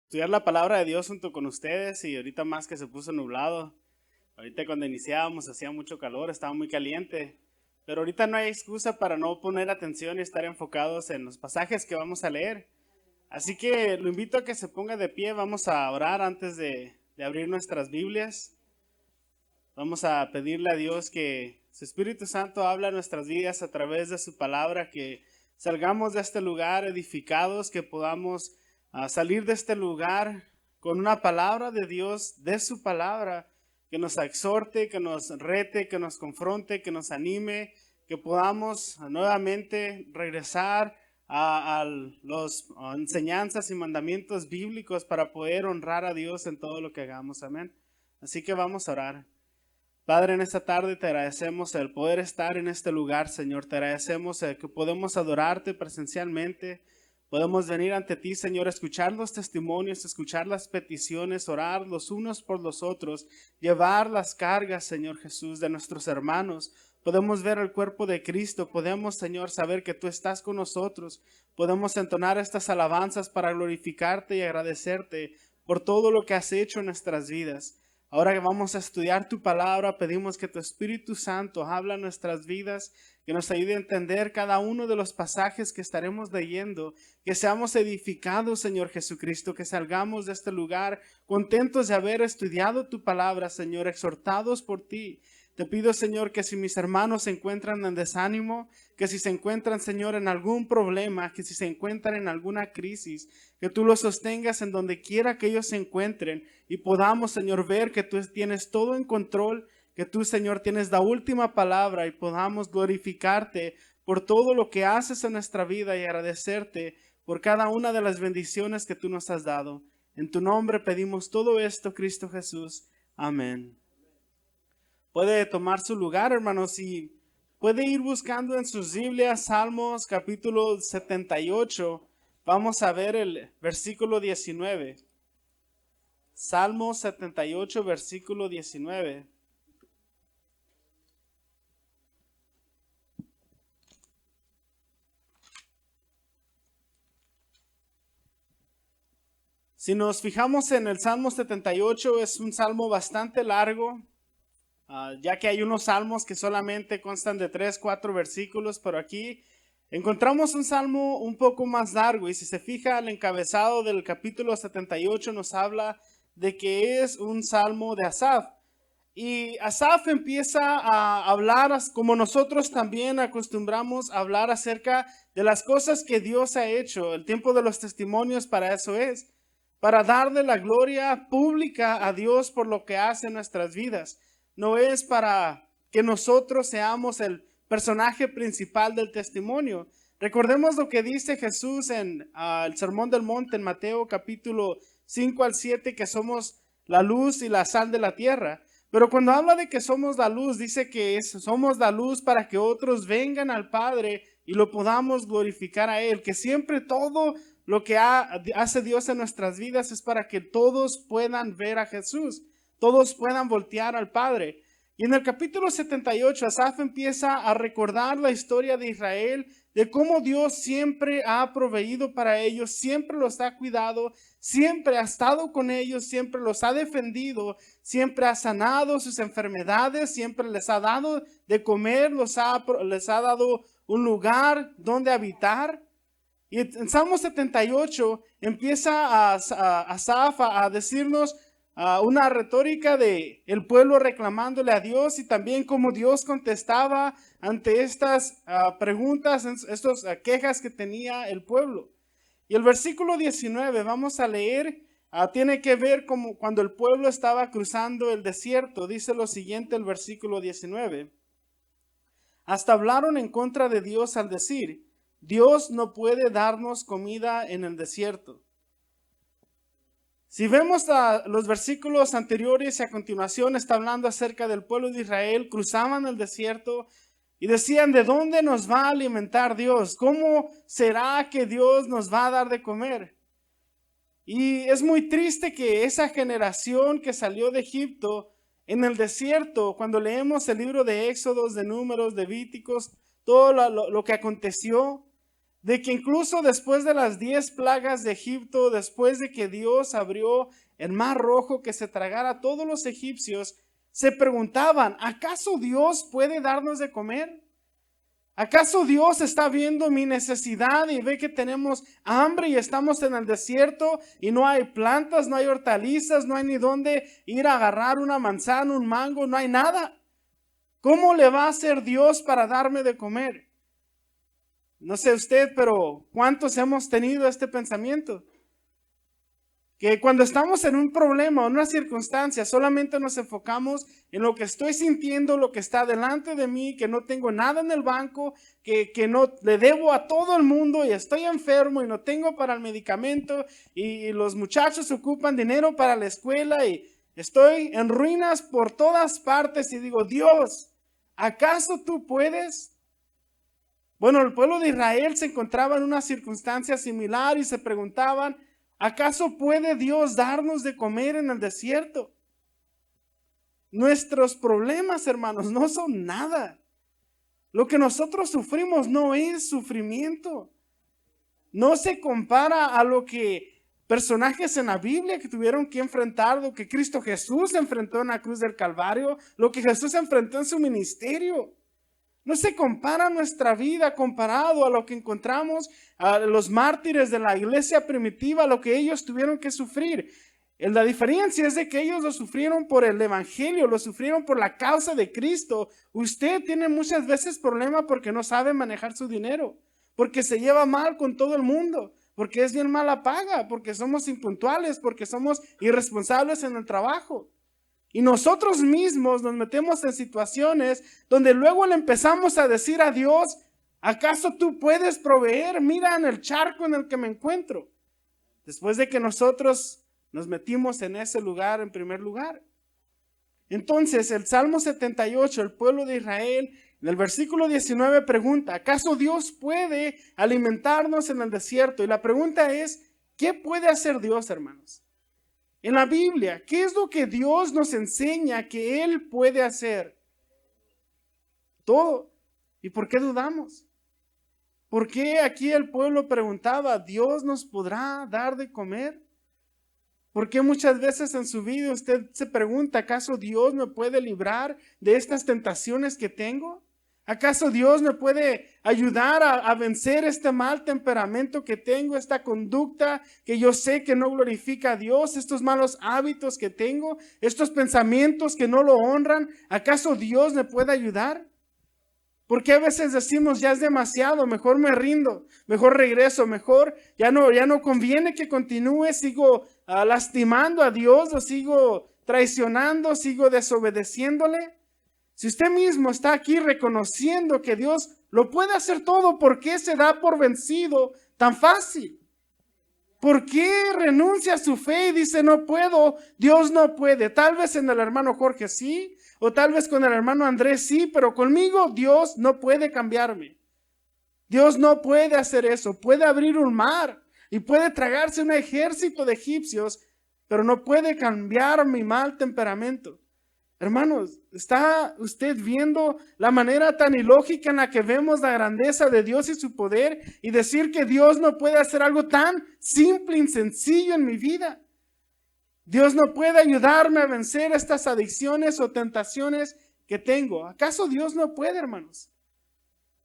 estudiar la palabra de Dios junto con ustedes y ahorita más que se puso nublado. Ahorita cuando iniciábamos hacía mucho calor, estaba muy caliente, pero ahorita no hay excusa para no poner atención y estar enfocados en los pasajes que vamos a leer. Así que lo invito a que se ponga de pie, vamos a orar antes de abrir nuestras Biblias. Vamos a pedirle a Dios que su Espíritu Santo habla a nuestras vidas a través de su palabra, que salgamos de este lugar edificados, que podamos salir de este lugar con una palabra de Dios, de su palabra, que nos exhorte, que nos rete, que nos confronte, que nos anime, que podamos nuevamente regresar a las enseñanzas y mandamientos bíblicos para poder honrar a Dios en todo lo que hagamos. Amén. Así que vamos a orar. Padre, en esta tarde te agradecemos el poder estar en este lugar, Señor. Te agradecemos que podemos adorarte presencialmente. Podemos venir ante ti, Señor, escuchar los testimonios, escuchar las peticiones, orar los unos por los otros, llevar las cargas, Señor Jesús, de nuestros hermanos. Podemos ver el cuerpo de Cristo. Podemos, Señor, saber que tú estás con nosotros. Podemos entonar estas alabanzas para glorificarte y agradecerte por todo lo que has hecho en nuestras vidas. Ahora que vamos a estudiar tu palabra, pedimos que tu Espíritu Santo hable a nuestras vidas, que nos ayude a entender cada uno de los pasajes que estaremos leyendo, que seamos edificados, Señor Jesucristo, que salgamos de este lugar contentos de haber estudiado tu palabra, Señor, exhortados por ti. Te pido, Señor, que si mis hermanos se encuentran en desánimo, que si se encuentran, Señor, en algún problema, que si se encuentran en alguna crisis, que tú los sostengas en donde quiera que ellos se encuentren y podamos, Señor, ver que tú tienes todo en control, que tú, Señor, tienes la última palabra y podamos glorificarte por todo lo que haces en nuestra vida y agradecerte por cada una de las bendiciones que tú nos has dado. En tu nombre pedimos todo esto, Cristo Jesús. Amén. Puede tomar su lugar, hermanos, y puede ir buscando en sus Biblias Salmos capítulo 78. Vamos a ver el versículo 19. Salmo 78, versículo 19. Si nos fijamos en el Salmo 78, es un salmo bastante largo. Ya que hay unos salmos que solamente constan de 3, 4 versículos, pero aquí encontramos un salmo un poco más largo y si se fija el encabezado del capítulo 78 nos habla de que es un salmo de Asaf. Y Asaf empieza a hablar como nosotros también acostumbramos a hablar acerca de las cosas que Dios ha hecho. El tiempo de los testimonios para eso es, para darle la gloria pública a Dios por lo que hace en nuestras vidas. No es para que nosotros seamos el personaje principal del testimonio. Recordemos lo que dice Jesús en el Sermón del Monte en Mateo capítulo 5 al 7, que somos la luz y la sal de la tierra. Pero cuando habla de que somos la luz, dice que somos la luz para que otros vengan al Padre y lo podamos glorificar a Él. Que siempre todo lo que hace Dios en nuestras vidas es para que todos puedan ver a Jesús. Todos puedan voltear al Padre. Y en el capítulo 78, Asaf empieza a recordar la historia de Israel, de cómo Dios siempre ha proveído para ellos, siempre los ha cuidado, siempre ha estado con ellos, siempre los ha defendido, siempre ha sanado sus enfermedades, siempre les ha dado de comer, les ha dado un lugar donde habitar. Y en Salmo 78 empieza Asaf a decirnos una retórica de el pueblo reclamándole a Dios y también cómo Dios contestaba ante estas preguntas, estas quejas que tenía el pueblo. Y el versículo 19, vamos a leer, tiene que ver como cuando el pueblo estaba cruzando el desierto. Dice lo siguiente el versículo 19. Hasta hablaron en contra de Dios al decir, Dios no puede darnos comida en el desierto. Si vemos los versículos anteriores y a continuación está hablando acerca del pueblo de Israel, cruzaban el desierto y decían, ¿de dónde nos va a alimentar Dios? ¿Cómo será que Dios nos va a dar de comer? Y es muy triste que esa generación que salió de Egipto en el desierto, cuando leemos el libro de Éxodos, de Números, de Levíticos, todo lo que aconteció, de que incluso después de las 10 plagas de Egipto, después de que Dios abrió el mar rojo que se tragara a todos los egipcios, se preguntaban, ¿acaso Dios puede darnos de comer? ¿Acaso Dios está viendo mi necesidad y ve que tenemos hambre y estamos en el desierto y no hay plantas, no hay hortalizas, no hay ni dónde ir a agarrar una manzana, un mango, no hay nada? ¿Cómo le va a hacer Dios para darme de comer? No sé usted, pero ¿cuántos hemos tenido este pensamiento? Que cuando estamos en un problema o en una circunstancia, solamente nos enfocamos en lo que estoy sintiendo, lo que está delante de mí, que no tengo nada en el banco, que no le debo a todo el mundo y estoy enfermo y no tengo para el medicamento y los muchachos ocupan dinero para la escuela y estoy en ruinas por todas partes y digo, Dios, ¿acaso tú puedes? Bueno, el pueblo de Israel se encontraba en una circunstancia similar y se preguntaban, ¿acaso puede Dios darnos de comer en el desierto? Nuestros problemas, hermanos, no son nada. Lo que nosotros sufrimos no es sufrimiento. No se compara a lo que personajes en la Biblia que tuvieron que enfrentar, lo que Cristo Jesús enfrentó en la cruz del Calvario, lo que Jesús enfrentó en su ministerio. No se compara nuestra vida comparado a lo que encontramos a los mártires de la iglesia primitiva, lo que ellos tuvieron que sufrir. La diferencia es de que ellos lo sufrieron por el evangelio, lo sufrieron por la causa de Cristo. Usted tiene muchas veces problema porque no sabe manejar su dinero, porque se lleva mal con todo el mundo, porque es bien mala paga, porque somos impuntuales, porque somos irresponsables en el trabajo. Y nosotros mismos nos metemos en situaciones donde luego le empezamos a decir a Dios, ¿acaso tú puedes proveer? Mira en el charco en el que me encuentro. Después de que nosotros nos metimos en ese lugar en primer lugar. Entonces el Salmo 78, el pueblo de Israel, en el versículo 19 pregunta, ¿acaso Dios puede alimentarnos en el desierto? Y la pregunta es, ¿qué puede hacer Dios, hermanos? En la Biblia, ¿qué es lo que Dios nos enseña que Él puede hacer? Todo. ¿Y por qué dudamos? ¿Por qué aquí el pueblo preguntaba, ¿Dios nos podrá dar de comer? ¿Por qué muchas veces en su vida usted se pregunta, ¿acaso Dios me puede librar de estas tentaciones que tengo? ¿Acaso Dios me puede ayudar a vencer este mal temperamento que tengo, esta conducta que yo sé que no glorifica a Dios, estos malos hábitos que tengo, estos pensamientos que no lo honran? ¿Acaso Dios me puede ayudar? Porque a veces decimos, ya es demasiado, mejor me rindo, mejor regreso, mejor ya no conviene que continúe, sigo lastimando a Dios, o sigo traicionando, sigo desobedeciéndole. Si usted mismo está aquí reconociendo que Dios lo puede hacer todo, ¿por qué se da por vencido tan fácil? ¿Por qué renuncia a su fe y dice no puedo? Dios no puede. Tal vez en el hermano Jorge sí, o tal vez con el hermano Andrés sí, pero conmigo Dios no puede cambiarme. Dios no puede hacer eso. Puede abrir un mar y puede tragarse un ejército de egipcios, pero no puede cambiar mi mal temperamento. Hermanos, ¿está usted viendo la manera tan ilógica en la que vemos la grandeza de Dios y su poder y decir que Dios no puede hacer algo tan simple y sencillo en mi vida? Dios no puede ayudarme a vencer estas adicciones o tentaciones que tengo. ¿Acaso Dios no puede, hermanos?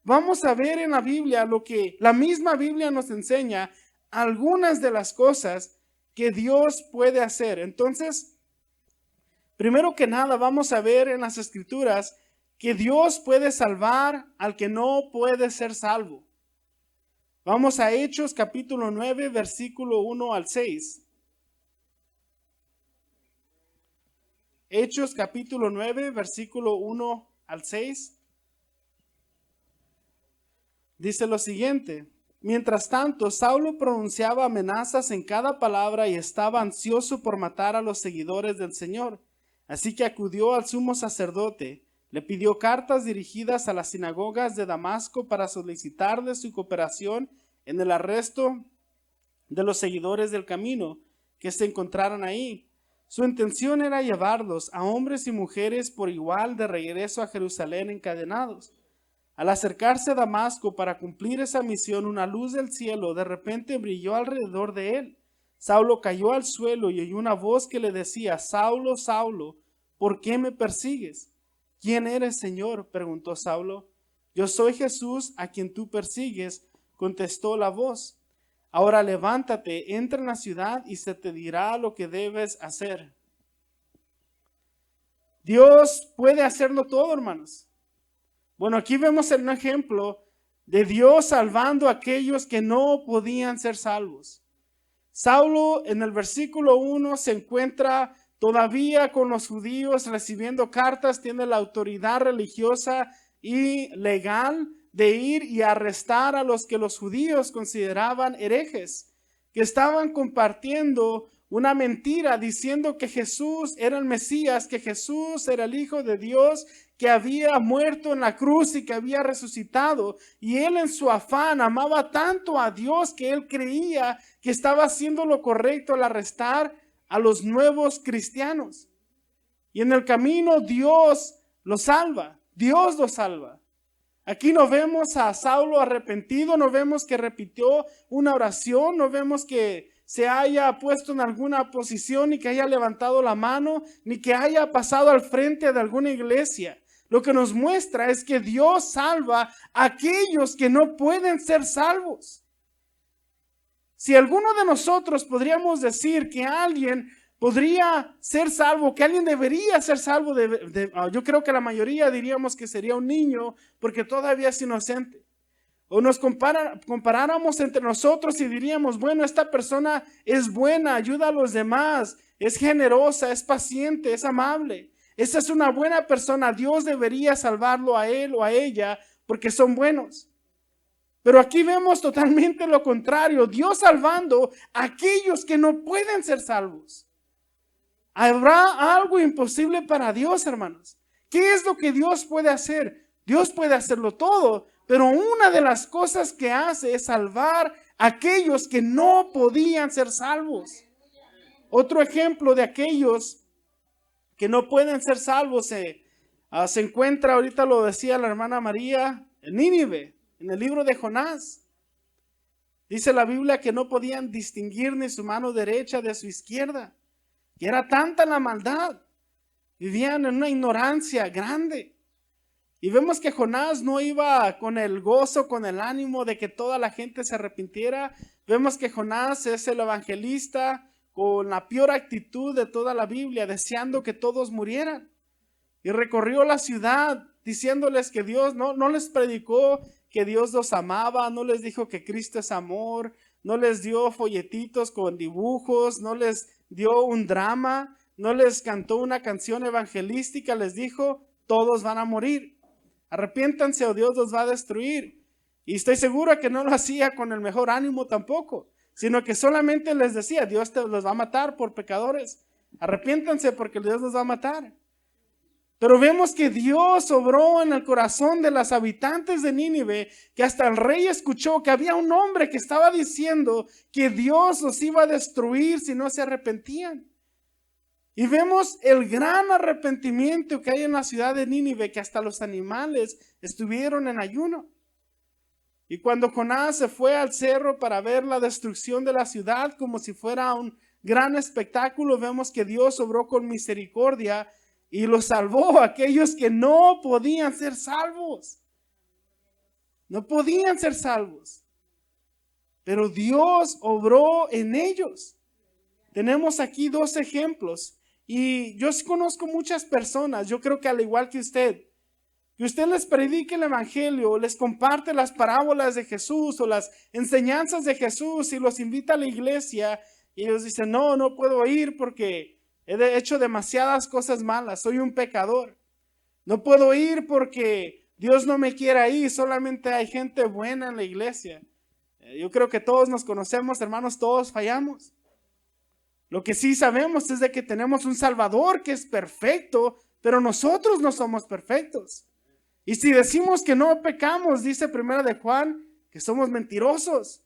Vamos a ver en la Biblia lo que la misma Biblia nos enseña, algunas de las cosas que Dios puede hacer. Entonces, primero que nada, vamos a ver en las Escrituras que Dios puede salvar al que no puede ser salvo. Vamos a Hechos capítulo 9, versículo 1 al 6. Hechos capítulo 9, versículo 1 al 6. Dice lo siguiente: mientras tanto, Saulo pronunciaba amenazas en cada palabra y estaba ansioso por matar a los seguidores del Señor. Así que acudió al sumo sacerdote, le pidió cartas dirigidas a las sinagogas de Damasco para solicitarle su cooperación en el arresto de los seguidores del camino que se encontraran ahí. Su intención era llevarlos a hombres y mujeres por igual de regreso a Jerusalén encadenados. Al acercarse a Damasco para cumplir esa misión, una luz del cielo de repente brilló alrededor de él. Saulo cayó al suelo y oyó una voz que le decía: Saulo, Saulo, ¿por qué me persigues? ¿Quién eres, Señor?, preguntó Saulo. Yo soy Jesús, a quien tú persigues, contestó la voz. Ahora levántate, entra en la ciudad y se te dirá lo que debes hacer. Dios puede hacerlo todo, hermanos. Bueno, aquí vemos un ejemplo de Dios salvando a aquellos que no podían ser salvos. Saulo en el versículo 1 se encuentra todavía con los judíos recibiendo cartas, tiene la autoridad religiosa y legal de ir y arrestar a los que los judíos consideraban herejes, que estaban compartiendo una mentira diciendo que Jesús era el Mesías, que Jesús era el Hijo de Dios, que había muerto en la cruz y que había resucitado. Y él en su afán amaba tanto a Dios que él creía que estaba haciendo lo correcto al arrestar a los nuevos cristianos. Y en el camino Dios lo salva, Dios lo salva. Aquí no vemos a Saulo arrepentido, no vemos que repitió una oración, no vemos que se haya puesto en alguna posición, ni que haya levantado la mano, ni que haya pasado al frente de alguna iglesia. Lo que nos muestra es que Dios salva a aquellos que no pueden ser salvos. Si alguno de nosotros podríamos decir que alguien podría ser salvo, que alguien debería ser salvo, yo creo que la mayoría diríamos que sería un niño porque todavía es inocente. O nos comparáramos entre nosotros y diríamos, bueno, esta persona es buena, ayuda a los demás, es generosa, es paciente, es amable. Esa es una buena persona, Dios debería salvarlo a él o a ella porque son buenos. Pero aquí vemos totalmente lo contrario, Dios salvando a aquellos que no pueden ser salvos. ¿Habrá algo imposible para Dios, hermanos? ¿Qué es lo que Dios puede hacer? Dios puede hacerlo todo, pero una de las cosas que hace es salvar a aquellos que no podían ser salvos. Otro ejemplo de aquellos que no pueden ser salvos se encuentra, ahorita lo decía la hermana María, en Nínive, en el libro de Jonás. Dice la Biblia que no podían distinguir ni su mano derecha de su izquierda. Y era tanta la maldad. Vivían en una ignorancia grande. Y vemos que Jonás no iba con el gozo, con el ánimo de que toda la gente se arrepintiera. Vemos que Jonás es el evangelista con la peor actitud de toda la Biblia, deseando que todos murieran. Y recorrió la ciudad diciéndoles que Dios no les predicó que Dios los amaba, no les dijo que Cristo es amor, no les dio folletitos con dibujos, no les dio un drama, no les cantó una canción evangelística, les dijo, todos van a morir. Arrepiéntanse o Dios los va a destruir. Y estoy seguro que no lo hacía con el mejor ánimo tampoco, sino que solamente les decía, Dios los va a matar por pecadores. Arrepiéntanse porque Dios los va a matar. Pero vemos que Dios obró en el corazón de los habitantes de Nínive, que hasta el rey escuchó que había un hombre que estaba diciendo que Dios los iba a destruir si no se arrepentían. Y vemos el gran arrepentimiento que hay en la ciudad de Nínive, que hasta los animales estuvieron en ayuno. Y cuando Jonás se fue al cerro para ver la destrucción de la ciudad como si fuera un gran espectáculo, vemos que Dios obró con misericordia y los salvó a aquellos que no podían ser salvos. No podían ser salvos. Pero Dios obró en ellos. Tenemos aquí dos ejemplos. Y yo conozco muchas personas, yo creo que al igual que usted les predique el evangelio, les comparte las parábolas de Jesús o las enseñanzas de Jesús y los invita a la iglesia y ellos dicen, no puedo ir porque he hecho demasiadas cosas malas, soy un pecador. No puedo ir porque Dios no me quiere ahí, solamente hay gente buena en la iglesia. Yo creo que todos nos conocemos, hermanos, todos fallamos. Lo que sí sabemos es de que tenemos un Salvador que es perfecto, pero nosotros no somos perfectos. Y si decimos que no pecamos, dice 1 de Juan, que somos mentirosos.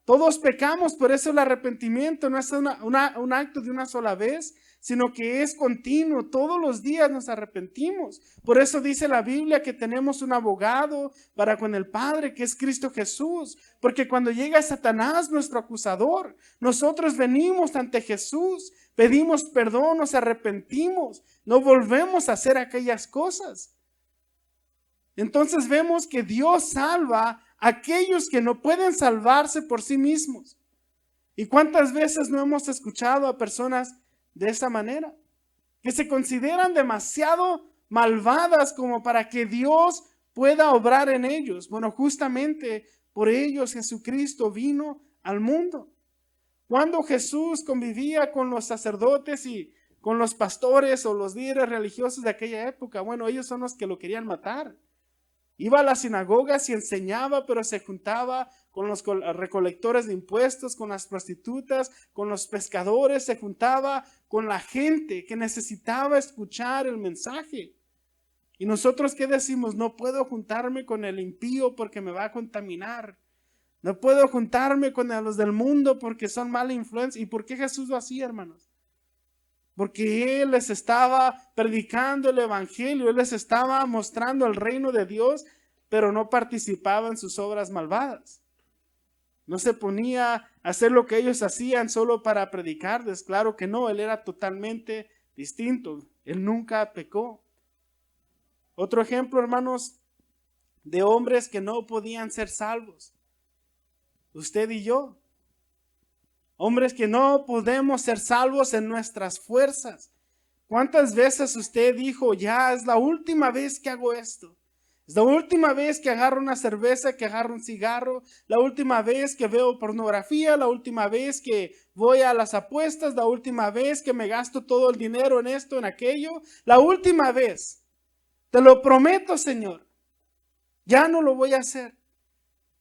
Todos pecamos, por eso el arrepentimiento no es un acto de una sola vez, sino que es continuo. Todos los días nos arrepentimos. Por eso dice la Biblia que tenemos un abogado para con el Padre, que es Cristo Jesús. Porque cuando llega Satanás, nuestro acusador, nosotros venimos ante Jesús, pedimos perdón, nos arrepentimos, no volvemos a hacer aquellas cosas. Entonces vemos que Dios salva a aquellos que no pueden salvarse por sí mismos. ¿Y cuántas veces no hemos escuchado a personas de esa manera? Que se consideran demasiado malvadas como para que Dios pueda obrar en ellos. Bueno, justamente por ellos Jesucristo vino al mundo. Cuando Jesús convivía con los sacerdotes y con los pastores o los líderes religiosos de aquella época, bueno, ellos son los que lo querían matar. Iba a las sinagogas y enseñaba, pero se juntaba con los recolectores de impuestos, con las prostitutas, con los pescadores, se juntaba con la gente que necesitaba escuchar el mensaje. Y nosotros, ¿qué decimos? No puedo juntarme con el impío porque me va a contaminar. No puedo juntarme con los del mundo porque son mala influencia. ¿Y por qué Jesús lo hacía, hermanos? Porque Él les estaba predicando el evangelio, Él les estaba mostrando el reino de Dios, pero no participaba en sus obras malvadas. No se ponía a hacer lo que ellos hacían solo para predicarles. Claro que no, Él era totalmente distinto. Él nunca pecó. Otro ejemplo, hermanos, de hombres que no podían ser salvos. Usted y yo. Hombres que no podemos ser salvos en nuestras fuerzas. ¿Cuántas veces usted dijo, ya es la última vez que hago esto? Es la última vez que agarro una cerveza, que agarro un cigarro, la última vez que veo pornografía, la última vez que voy a las apuestas, la última vez que me gasto todo el dinero en esto, en aquello, la última vez. Te lo prometo, Señor, ya no lo voy a hacer.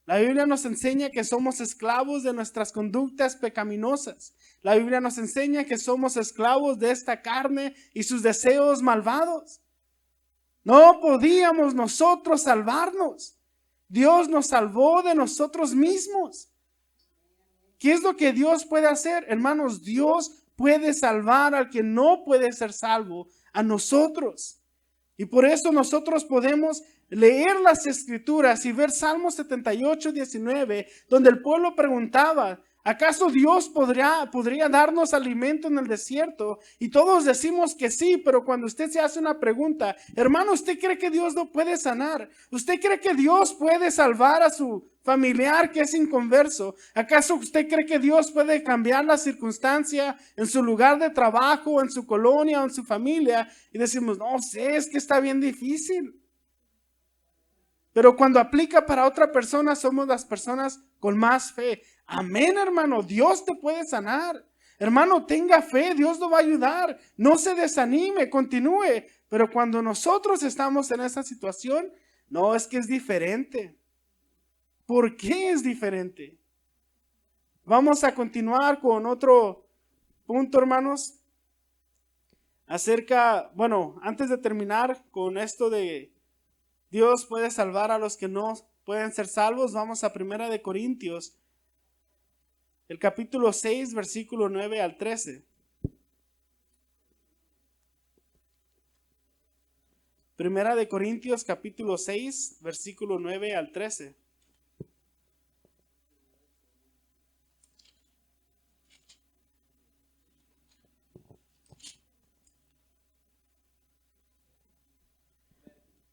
La Biblia nos enseña que somos esclavos de nuestras conductas pecaminosas. La Biblia nos enseña que somos esclavos de esta carne y sus deseos malvados. No podíamos nosotros salvarnos. Dios nos salvó de nosotros mismos. ¿Qué es lo que Dios puede hacer? Hermanos, Dios puede salvar al que no puede ser salvo, a nosotros. Y por eso nosotros podemos leer las escrituras y ver Salmo 78, 19, donde el pueblo preguntaba, ¿acaso Dios podría darnos alimento en el desierto? Y todos decimos que sí, pero cuando usted se hace una pregunta, hermano, ¿usted cree que Dios no puede sanar? ¿Usted cree que Dios puede salvar a su familiar que es inconverso? ¿Acaso usted cree que Dios puede cambiar la circunstancia en su lugar de trabajo, en su colonia o en su familia? Y decimos, no sé, es que está bien difícil. Pero cuando aplica para otra persona, somos las personas con más fe. Amén, hermano, Dios te puede sanar. Hermano, tenga fe, Dios lo va a ayudar. No se desanime, continúe. Pero cuando nosotros estamos en esa situación, no, es que es diferente. ¿Por qué es diferente? Vamos a continuar con otro punto, hermanos. Antes de terminar con esto de Dios puede salvar a los que no pueden ser salvos, vamos a 1 de Corintios, el capítulo 6, versículo 9 al 13. 1 de Corintios, capítulo 6, versículo 9 al 13.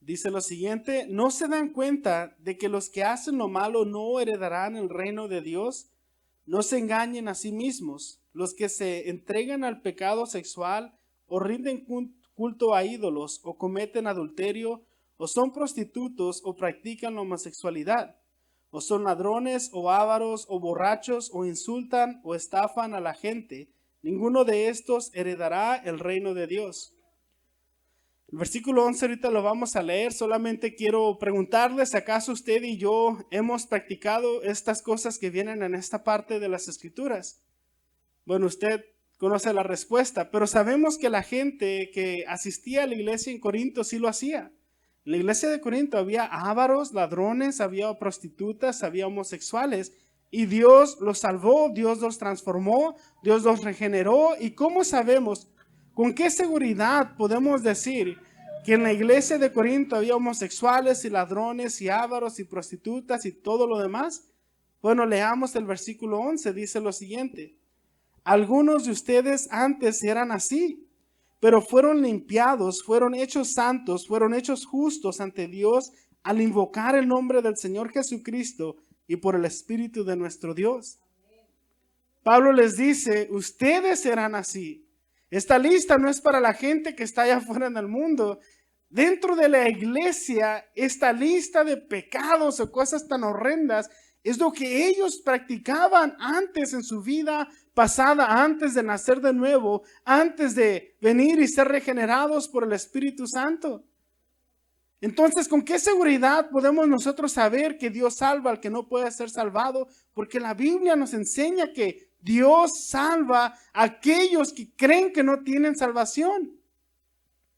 Dice lo siguiente, ¿no se dan cuenta de que los que hacen lo malo no heredarán el reino de Dios? No se engañen a sí mismos. Los que se entregan al pecado sexual o rinden culto a ídolos o cometen adulterio o son prostitutos o practican la homosexualidad o son ladrones o ávaros o borrachos o insultan o estafan a la gente. Ninguno de estos heredará el reino de Dios. El versículo 11 ahorita lo vamos a leer, solamente quiero preguntarles, ¿acaso usted y yo hemos practicado estas cosas que vienen en esta parte de las Escrituras? Bueno, usted conoce la respuesta, pero sabemos que la gente que asistía a la iglesia en Corinto sí lo hacía. En la iglesia de Corinto había ávaros, ladrones, había prostitutas, había homosexuales, y Dios los salvó, Dios los transformó, Dios los regeneró. ¿Y cómo sabemos, con qué seguridad podemos decir que en la iglesia de Corinto había homosexuales y ladrones y ávaros y prostitutas y todo lo demás? Bueno, leamos el versículo 11, dice lo siguiente: algunos de ustedes antes eran así, pero fueron limpiados, fueron hechos santos, fueron hechos justos ante Dios al invocar el nombre del Señor Jesucristo y por el Espíritu de nuestro Dios. Pablo les dice, ustedes eran así. Esta lista no es para la gente que está allá afuera en el mundo. Dentro de la iglesia, esta lista de pecados o cosas tan horrendas es lo que ellos practicaban antes en su vida pasada, antes de nacer de nuevo, antes de venir y ser regenerados por el Espíritu Santo. Entonces, ¿con qué seguridad podemos nosotros saber que Dios salva al que no puede ser salvado? Porque la Biblia nos enseña que Dios salva a aquellos que creen que no tienen salvación.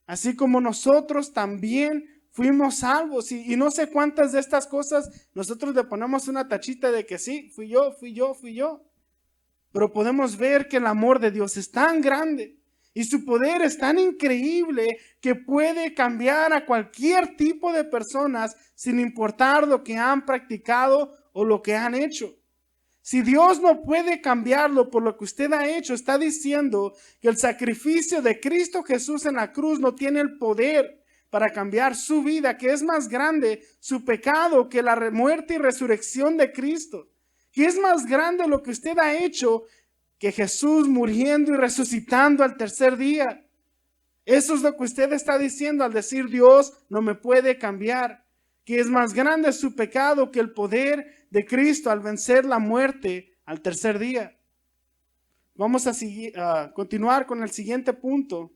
Así como nosotros también fuimos salvos. Y no sé cuántas de estas cosas nosotros le ponemos una tachita de que sí, fui yo. Pero podemos ver que el amor de Dios es tan grande y su poder es tan increíble que puede cambiar a cualquier tipo de personas sin importar lo que han practicado o lo que han hecho. Si Dios no puede cambiarlo por lo que usted ha hecho, está diciendo que el sacrificio de Cristo Jesús en la cruz no tiene el poder para cambiar su vida, que es más grande su pecado que la muerte y resurrección de Cristo. Que es más grande lo que usted ha hecho que Jesús muriendo y resucitando al tercer día. Eso es lo que usted está diciendo al decir Dios no me puede cambiar. Que es más grande su pecado que el poder de Cristo al vencer la muerte al tercer día. Vamos a continuar con el siguiente punto.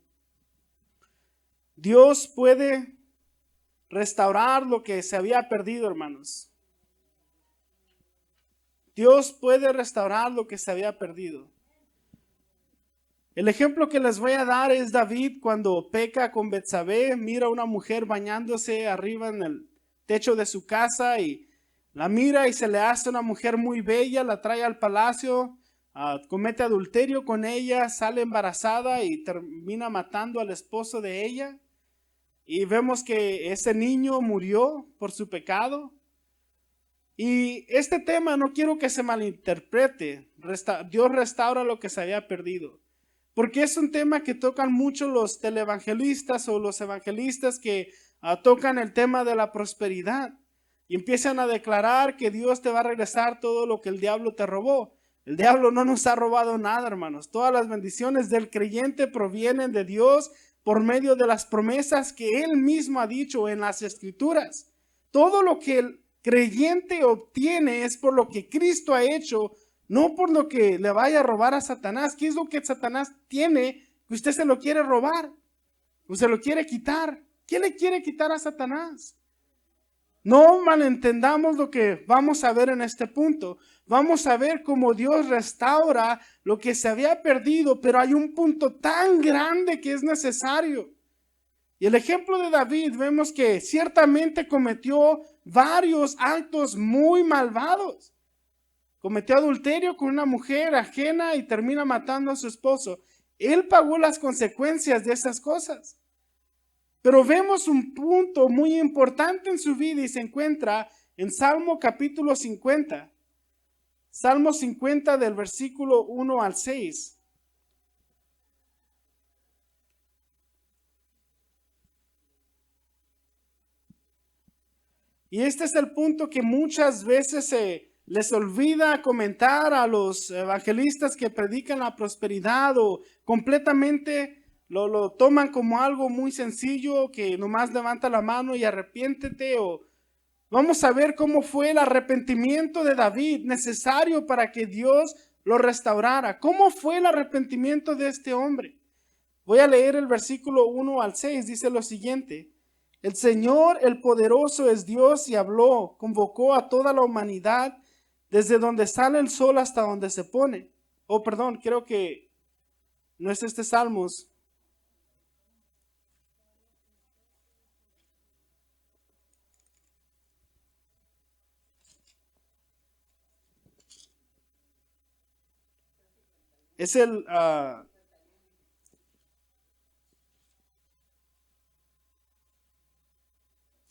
Dios puede restaurar lo que se había perdido, hermanos. Dios puede restaurar lo que se había perdido. El ejemplo que les voy a dar es David cuando peca con Betsabé, mira a una mujer bañándose arriba en el techo de su casa y la mira y se le hace una mujer muy bella, la trae al palacio, comete adulterio con ella, sale embarazada y termina matando al esposo de ella. Y vemos que ese niño murió por su pecado. Y este tema no quiero que se malinterprete. Dios restaura lo que se había perdido. Porque es un tema que tocan mucho los televangelistas o los evangelistas que tocan el tema de la prosperidad. Y empiezan a declarar que Dios te va a regresar todo lo que el diablo te robó. El diablo no nos ha robado nada, hermanos. Todas las bendiciones del creyente provienen de Dios por medio de las promesas que Él mismo ha dicho en las Escrituras. Todo lo que el creyente obtiene es por lo que Cristo ha hecho, no por lo que le vaya a robar a Satanás. ¿Qué es lo que Satanás tiene que usted se lo quiere robar? ¿O se lo quiere quitar? ¿Qué le quiere quitar a Satanás? No malentendamos lo que vamos a ver en este punto. Vamos a ver cómo Dios restaura lo que se había perdido, pero hay un punto tan grande que es necesario. Y el ejemplo de David, vemos que ciertamente cometió varios actos muy malvados. Cometió adulterio con una mujer ajena y termina matando a su esposo. Él pagó las consecuencias de esas cosas. Pero vemos un punto muy importante en su vida y se encuentra en Salmo capítulo 50. Salmo 50 del versículo 1 al 6. Y este es el punto que muchas veces se les olvida comentar a los evangelistas que predican la prosperidad o completamente lo toman como algo muy sencillo, que nomás levanta la mano y arrepiéntete. O vamos a ver cómo fue el arrepentimiento de David necesario para que Dios lo restaurara. ¿Cómo fue el arrepentimiento de este hombre? Voy a leer el versículo 1 al 6, dice lo siguiente. El Señor, el poderoso, es Dios y habló, convocó a toda la humanidad desde donde sale el sol hasta donde se pone. Oh, perdón, creo que no es este Salmos. Es el...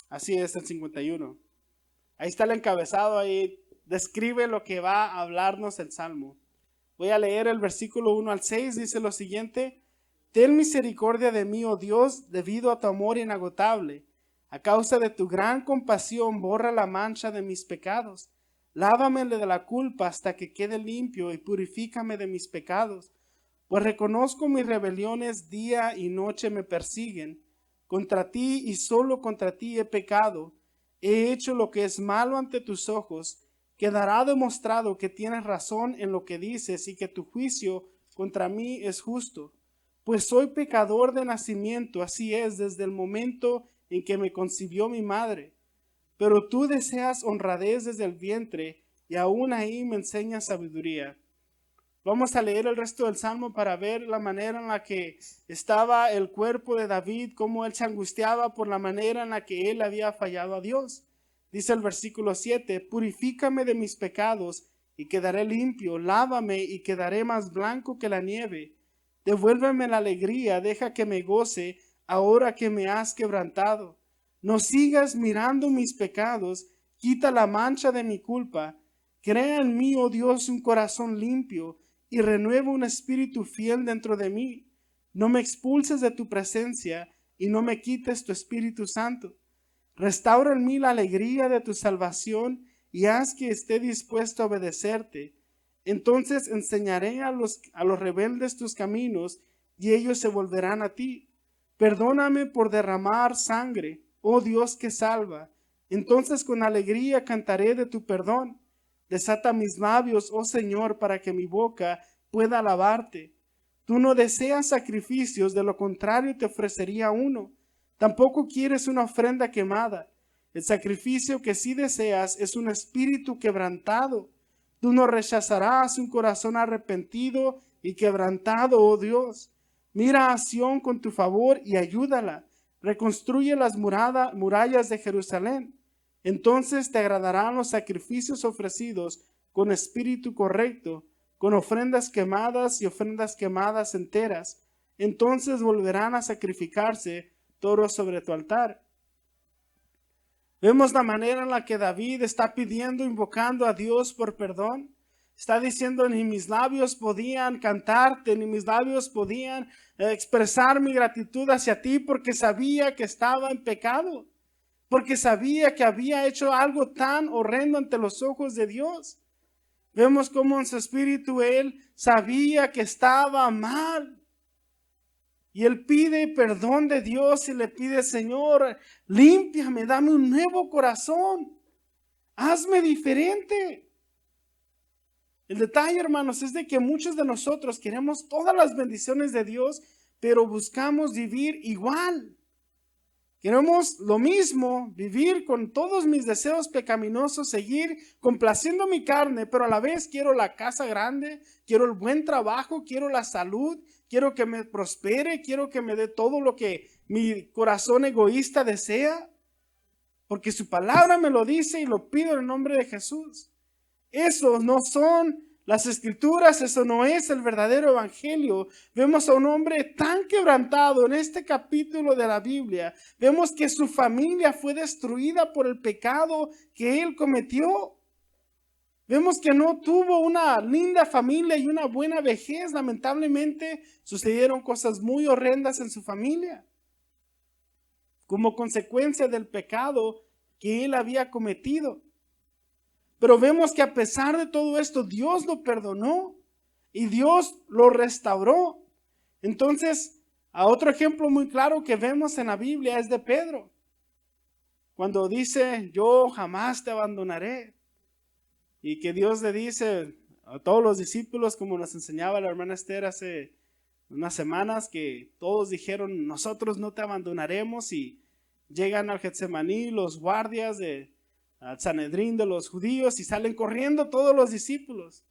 así es, el 51. Ahí está el encabezado, ahí describe lo que va a hablarnos el Salmo. Voy a leer el versículo 1 al 6, dice lo siguiente: Ten misericordia de mí, oh Dios, debido a tu amor inagotable. A causa de tu gran compasión, borra la mancha de mis pecados. Lávame de la culpa hasta que quede limpio y purifícame de mis pecados. Pues reconozco mis rebeliones, día y noche me persiguen. Contra ti y solo contra ti he pecado. He hecho lo que es malo ante tus ojos. Quedará demostrado que tienes razón en lo que dices y que tu juicio contra mí es justo. Pues soy pecador de nacimiento, así es, desde el momento en que me concibió mi madre. Pero tú deseas honradez desde el vientre y aún ahí me enseñas sabiduría. Vamos a leer el resto del Salmo para ver la manera en la que estaba el cuerpo de David, cómo él se angustiaba por la manera en la que él había fallado a Dios. Dice el versículo 7, purifícame de mis pecados y quedaré limpio, lávame y quedaré más blanco que la nieve. Devuélveme la alegría, deja que me goce ahora que me has quebrantado. No sigas mirando mis pecados, quita la mancha de mi culpa. Crea en mí, oh Dios, un corazón limpio y renueva un espíritu fiel dentro de mí. No me expulses de tu presencia y no me quites tu Espíritu Santo. Restaura en mí la alegría de tu salvación y haz que esté dispuesto a obedecerte. Entonces enseñaré a los rebeldes tus caminos y ellos se volverán a ti. Perdóname por derramar sangre, oh Dios que salva. Entonces con alegría cantaré de tu perdón. Desata mis labios, oh Señor, para que mi boca pueda alabarte. Tú no deseas sacrificios, de lo contrario te ofrecería uno. Tampoco quieres una ofrenda quemada. El sacrificio que sí deseas es un espíritu quebrantado. Tú no rechazarás un corazón arrepentido y quebrantado, oh Dios. Mira a Sión con tu favor y ayúdala. Reconstruye las murallas de Jerusalén. Entonces te agradarán los sacrificios ofrecidos con espíritu correcto, con ofrendas quemadas y ofrendas quemadas enteras. Entonces volverán a sacrificarse toros sobre tu altar. Vemos la manera en la que David está pidiendo, invocando a Dios por perdón. Está diciendo, ni mis labios podían cantarte, ni mis labios podían expresar mi gratitud hacia ti, porque sabía que estaba en pecado, porque sabía que había hecho algo tan horrendo ante los ojos de Dios. Vemos cómo en su espíritu él sabía que estaba mal. Y él pide perdón de Dios y le pide, Señor, límpiame, dame un nuevo corazón. Hazme diferente. El detalle, hermanos, es de que muchos de nosotros queremos todas las bendiciones de Dios, pero buscamos vivir igual. Queremos lo mismo, vivir con todos mis deseos pecaminosos, seguir complaciendo mi carne, pero a la vez quiero la casa grande, quiero el buen trabajo, quiero la salud, quiero que me prospere, quiero que me dé todo lo que mi corazón egoísta desea, porque su palabra me lo dice y lo pido en el nombre de Jesús. Eso no son las escrituras, eso no es el verdadero evangelio. Vemos a un hombre tan quebrantado en este capítulo de la Biblia. Vemos que su familia fue destruida por el pecado que él cometió. Vemos que no tuvo una linda familia y una buena vejez. Lamentablemente sucedieron cosas muy horrendas en su familia, como consecuencia del pecado que él había cometido. Pero vemos que a pesar de todo esto, Dios lo perdonó y Dios lo restauró. Entonces, a otro ejemplo muy claro que vemos en la Biblia es de Pedro. Cuando dice, yo jamás te abandonaré. Y que Dios le dice a todos los discípulos, como nos enseñaba la hermana Esther hace unas semanas, que todos dijeron, nosotros no te abandonaremos. Y llegan al Getsemaní los guardias al Sanedrín de los judíos y salen corriendo todos los discípulos.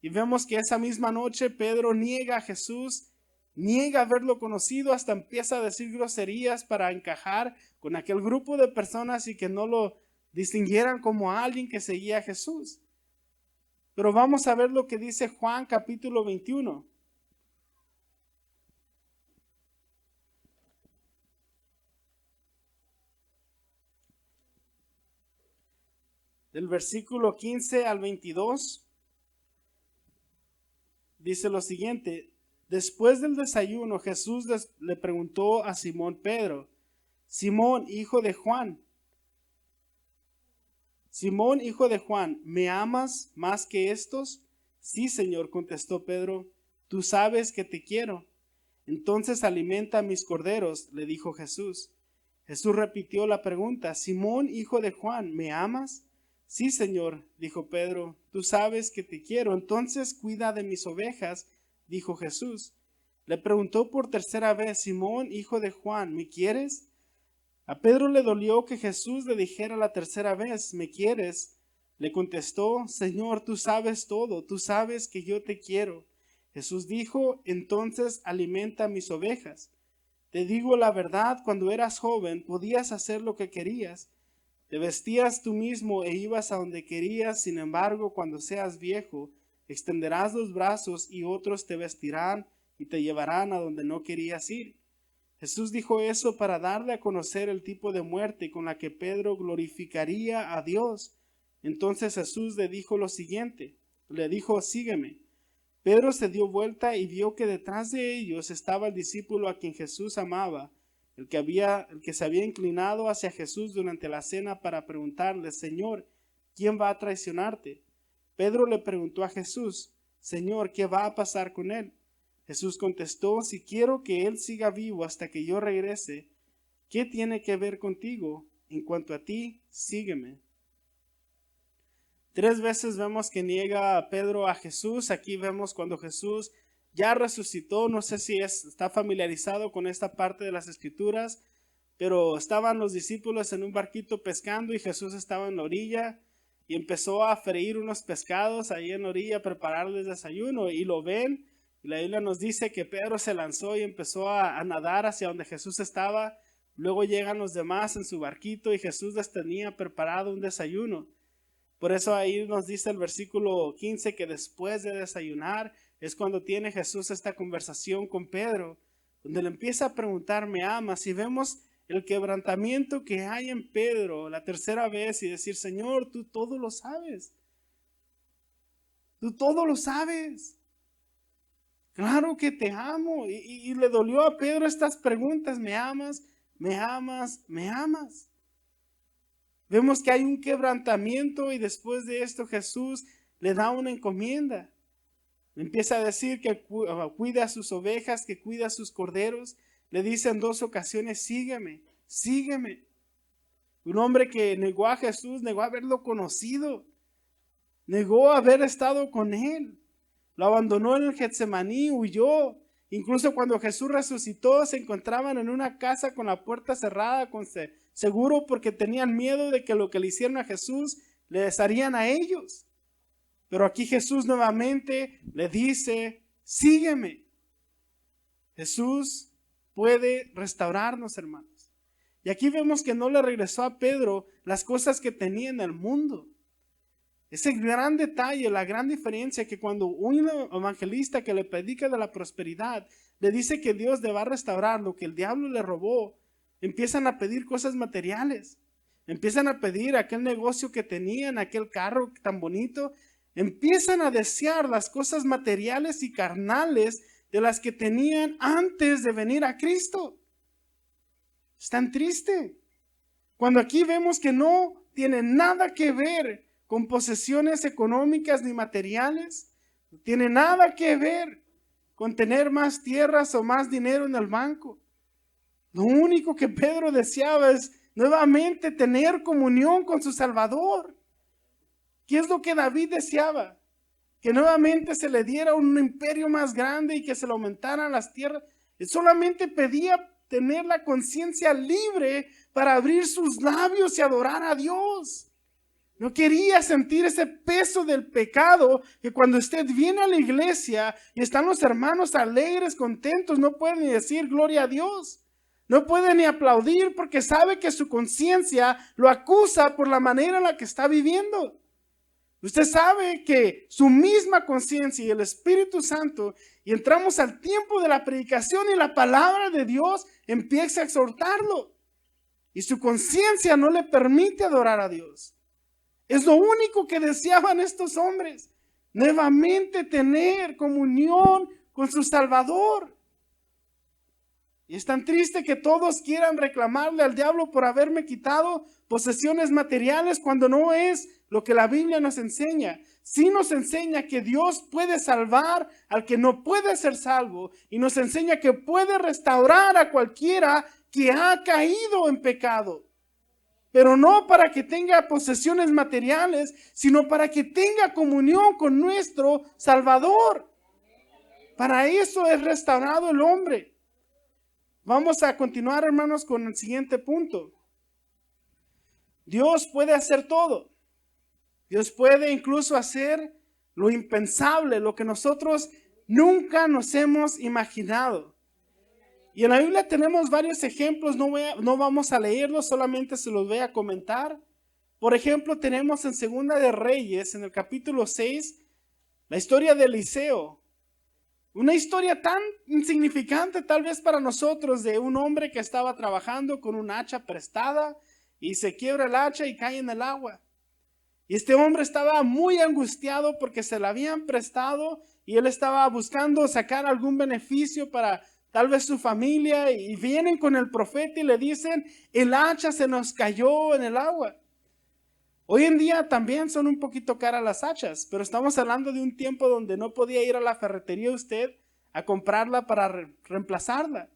Y vemos que esa misma noche Pedro niega a Jesús, niega haberlo conocido, hasta empieza a decir groserías para encajar con aquel grupo de personas y que no lo distinguieran como alguien que seguía a Jesús. Pero vamos a ver lo que dice Juan capítulo 21. Del versículo 15 al 22, dice lo siguiente. Después del desayuno, Jesús le preguntó a Simón Pedro, Simón, hijo de Juan, ¿me amas más que estos? Sí, Señor, contestó Pedro, tú sabes que te quiero. Entonces alimenta mis corderos, le dijo Jesús. Jesús repitió la pregunta, Simón, hijo de Juan, ¿me amas? Sí, Señor, dijo Pedro, tú sabes que te quiero. Entonces cuida de mis ovejas, dijo Jesús. Le preguntó por tercera vez, Simón, hijo de Juan, ¿me quieres? A Pedro le dolió que Jesús le dijera la tercera vez, ¿me quieres? Le contestó, Señor, tú sabes todo, tú sabes que yo te quiero. Jesús dijo, entonces alimenta mis ovejas. Te digo la verdad, cuando eras joven podías hacer lo que querías. Te vestías tú mismo e ibas a donde querías, sin embargo, cuando seas viejo, extenderás los brazos y otros te vestirán y te llevarán a donde no querías ir. Jesús dijo eso para darle a conocer el tipo de muerte con la que Pedro glorificaría a Dios. Entonces Jesús le dijo lo siguiente, le dijo, sígueme. Pedro se dio vuelta y vio que detrás de ellos estaba el discípulo a quien Jesús amaba, el que se había inclinado hacia Jesús durante la cena para preguntarle, Señor, ¿quién va a traicionarte? Pedro le preguntó a Jesús, Señor, ¿qué va a pasar con él? Jesús contestó, si quiero que él siga vivo hasta que yo regrese, ¿qué tiene que ver contigo? En cuanto a ti, sígueme. 3 veces vemos que niega a Pedro a Jesús. Aquí vemos cuando Jesús ya resucitó. No sé si está familiarizado con esta parte de las Escrituras, pero estaban los discípulos en un barquito pescando y Jesús estaba en la orilla y empezó a freír unos pescados ahí en la orilla, a prepararles desayuno y lo ven. Y la Biblia nos dice que Pedro se lanzó y empezó a nadar hacia donde Jesús estaba. Luego llegan los demás en su barquito y Jesús les tenía preparado un desayuno. Por eso ahí nos dice el versículo 15 que después de desayunar es cuando tiene Jesús esta conversación con Pedro, donde le empieza a preguntar, ¿me amas? Y vemos el quebrantamiento que hay en Pedro la tercera vez y decir, Señor, tú todo lo sabes. Tú todo lo sabes. Claro que te amo. Y le dolió a Pedro estas preguntas, ¿me amas? ¿Me amas? ¿Me amas? Vemos que hay un quebrantamiento y después de esto Jesús le da una encomienda. Le empieza a decir que cuida a sus ovejas, que cuida a sus corderos. Le dice en 2 ocasiones, sígueme, sígueme. Un hombre que negó a Jesús, negó haberlo conocido, negó haber estado con él. Lo abandonó en el Getsemaní, huyó. Incluso cuando Jesús resucitó, se encontraban en una casa con la puerta cerrada, seguro porque tenían miedo de que lo que le hicieron a Jesús les harían a ellos. Pero aquí Jesús nuevamente le dice, sígueme. Jesús puede restaurarnos, hermanos. Y aquí vemos que no le regresó a Pedro las cosas que tenía en el mundo. Ese gran detalle, la gran diferencia que cuando un evangelista que le predica de la prosperidad le dice que Dios le va a restaurar lo que el diablo le robó, empiezan a pedir cosas materiales. Empiezan a pedir aquel negocio que tenían, aquel carro tan bonito. Empiezan a desear las cosas materiales y carnales de las que tenían antes de venir a Cristo. Es tan triste. Cuando aquí vemos que no tiene nada que ver con posesiones económicas ni materiales, no tiene nada que ver con tener más tierras o más dinero en el banco. Lo único que Pedro deseaba es nuevamente tener comunión con su Salvador. ¿Qué es lo que David deseaba? Que nuevamente se le diera un imperio más grande y que se le aumentaran las tierras. Él solamente pedía tener la conciencia libre para abrir sus labios y adorar a Dios. No quería sentir ese peso del pecado que cuando usted viene a la iglesia y están los hermanos alegres, contentos, no puede ni decir gloria a Dios. No puede ni aplaudir porque sabe que su conciencia lo acusa por la manera en la que está viviendo. Usted sabe que su misma conciencia y el Espíritu Santo, y entramos al tiempo de la predicación y la palabra de Dios empieza a exhortarlo. Y su conciencia no le permite adorar a Dios. Es lo único que deseaban estos hombres, nuevamente tener comunión con su Salvador. Y es tan triste que todos quieran reclamarle al diablo por haberme quitado posesiones materiales cuando no es lo que la Biblia nos enseña. Sí nos enseña que Dios puede salvar al que no puede ser salvo y nos enseña que puede restaurar a cualquiera que ha caído en pecado. Pero no para que tenga posesiones materiales, sino para que tenga comunión con nuestro Salvador. Para eso es restaurado el hombre. Vamos a continuar, hermanos, con el siguiente punto. Dios puede hacer todo. Dios puede incluso hacer lo impensable, lo que nosotros nunca nos hemos imaginado. Y en la Biblia tenemos varios ejemplos, no vamos a leerlos, solamente se los voy a comentar. Por ejemplo, tenemos en Segunda de Reyes, en el capítulo 6, la historia de Eliseo. Una historia tan insignificante tal vez para nosotros, de un hombre que estaba trabajando con un hacha prestada y se quiebra el hacha y cae en el agua. Y este hombre estaba muy angustiado porque se la habían prestado y él estaba buscando sacar algún beneficio para tal vez su familia, y vienen con el profeta y le dicen: el hacha se nos cayó en el agua. Hoy en día también son un poquito caras las hachas, pero estamos hablando de un tiempo donde no podía ir a la ferretería usted a comprarla para reemplazarla.